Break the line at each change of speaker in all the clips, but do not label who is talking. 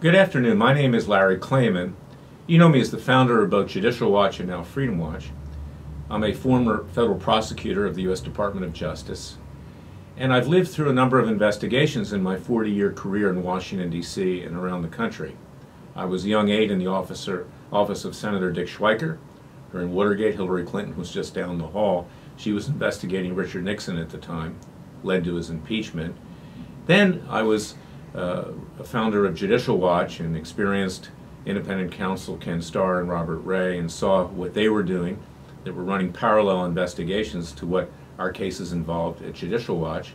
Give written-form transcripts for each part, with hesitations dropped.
Good afternoon. My name is Larry Klayman. You know me as the founder of both Judicial Watch and now Freedom Watch. I'm a former federal prosecutor of the U.S. Department of Justice, and I've lived through a number of investigations in my 40-year career in Washington, D.C. and around the country. I was a young aide in the office of Senator Dick Schweiker during Watergate. Hillary Clinton was just down the hall. She was investigating Richard Nixon at the time, led to his impeachment. Then I was a founder of Judicial Watch and experienced independent counsel Ken Starr and Robert Ray and saw what they were doing. They were running parallel investigations to what our cases involved at Judicial Watch.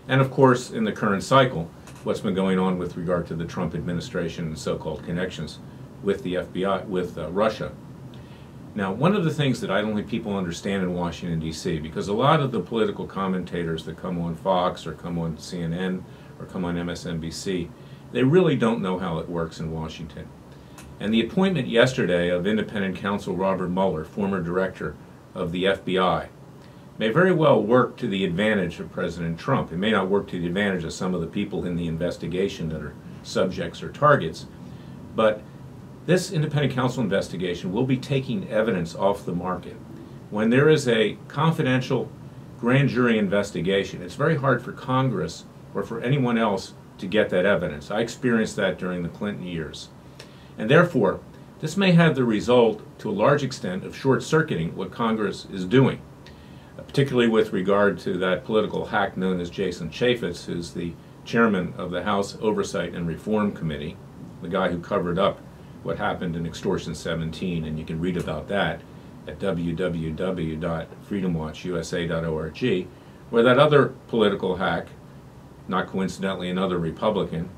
And of course, in the current cycle, what's been going on with regard to the Trump administration and so-called connections with the FBI, with Russia. Now, one of the things that I don't think people understand in Washington, D.C., because a lot of the political commentators that come on Fox or come on CNN or come on MSNBC, they really don't know how it works in Washington. And the appointment yesterday of independent counsel Robert Mueller, former director of the FBI, may very well work to the advantage of President Trump. It may not work to the advantage of some of the people in the investigation that are subjects or targets, but this independent counsel investigation will be taking evidence off the market. When there is a confidential grand jury investigation, it's very hard for Congress or for anyone else to get that evidence. I experienced that during the Clinton years. And therefore, this may have the result, to a large extent, of short-circuiting what Congress is doing, particularly with regard to that political hack known as Jason Chaffetz, who's the chairman of the House Oversight and Reform Committee, the guy who covered up what happened in Extortion 17, and you can read about that at www.freedomwatchusa.org, where that other political hack, not coincidentally another Republican,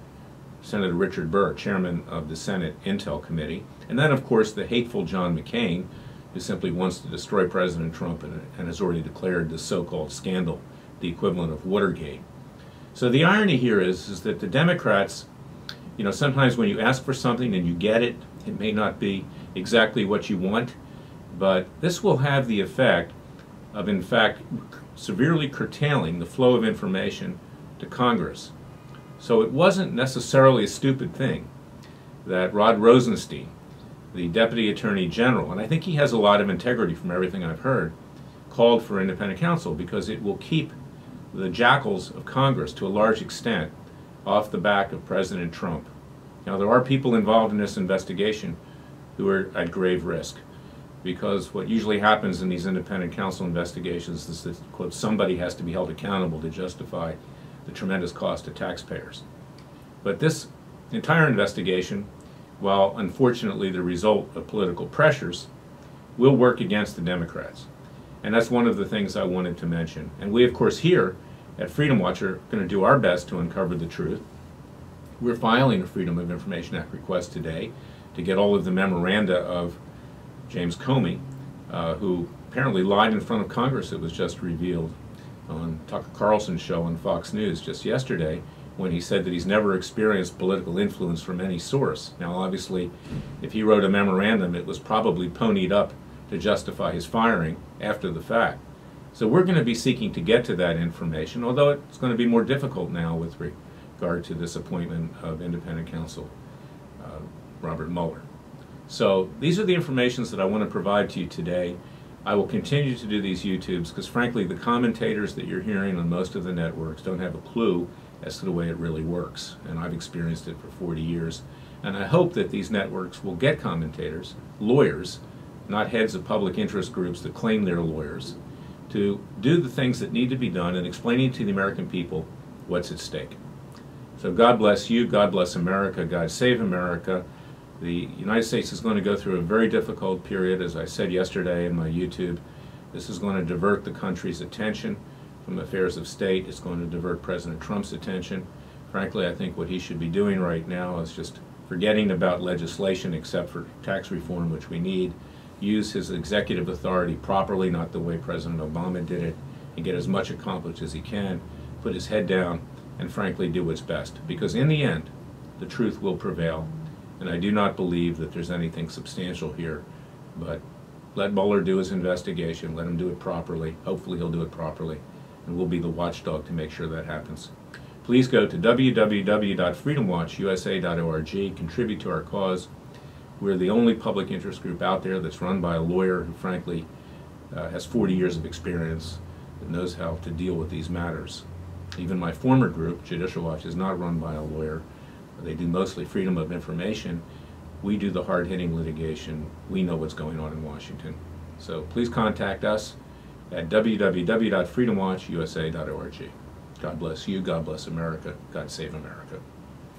Senator Richard Burr, chairman of the Senate Intel Committee, and then of course the hateful John McCain, who simply wants to destroy President Trump and has already declared the so-called scandal the equivalent of Watergate. So the irony here is that the Democrats, you know, sometimes when you ask for something and you get it, it may not be exactly what you want, but this will have the effect of, in fact, severely curtailing the flow of information to Congress. So it wasn't necessarily a stupid thing that Rod Rosenstein, the Deputy Attorney General, and I think he has a lot of integrity from everything I've heard, called for independent counsel, because it will keep the jackals of Congress to a large extent off the back of President Trump. Now, there are people involved in this investigation who are at grave risk, because what usually happens in these independent counsel investigations is that, quote, somebody has to be held accountable to justify the tremendous cost to taxpayers. But this entire investigation, while unfortunately the result of political pressures, will work against the Democrats. And that's one of the things I wanted to mention. And we, of course, here at Freedom Watch are going to do our best to uncover the truth. We're filing a Freedom of Information Act request today to get all of the memoranda of James Comey, who apparently lied in front of Congress. It was just revealed on Tucker Carlson's show on Fox News just yesterday, when he said that he's never experienced political influence from any source. Now, obviously, if he wrote a memorandum, it was probably ponied up to justify his firing after the fact. So we're going to be seeking to get to that information, although it's going to be more difficult now with regard to this appointment of independent counsel Robert Mueller. So these are the informations that I want to provide to you today. I will continue to do these YouTubes because, frankly, the commentators that you're hearing on most of the networks don't have a clue as to the way it really works, and I've experienced it for 40 years. And I hope that these networks will get commentators, lawyers, not heads of public interest groups that claim they're lawyers, to do the things that need to be done in explaining to the American people what's at stake. So God bless you, God bless America, God save America. The United States is going to go through a very difficult period, as I said yesterday in my YouTube. This is going to divert the country's attention from affairs of state. It's going to divert President Trump's attention. Frankly, I think what he should be doing right now is just forgetting about legislation, except for tax reform, which we need. Use his executive authority properly, not the way President Obama did it, and get as much accomplished as he can, put his head down, and frankly do what's best. Because in the end, the truth will prevail. And I do not believe that there's anything substantial here, but let Mueller do his investigation, let him do it properly. Hopefully he'll do it properly, and we'll be the watchdog to make sure that happens. Please go to www.freedomwatchusa.org, contribute to our cause. We're the only public interest group out there that's run by a lawyer who frankly has 40 years of experience that knows how to deal with these matters. Even my former group, Judicial Watch, is not run by a lawyer. They do mostly freedom of information. We do the hard-hitting litigation. We know what's going on in Washington. So please contact us at www.freedomwatchusa.org. God bless you. God bless America. God save America.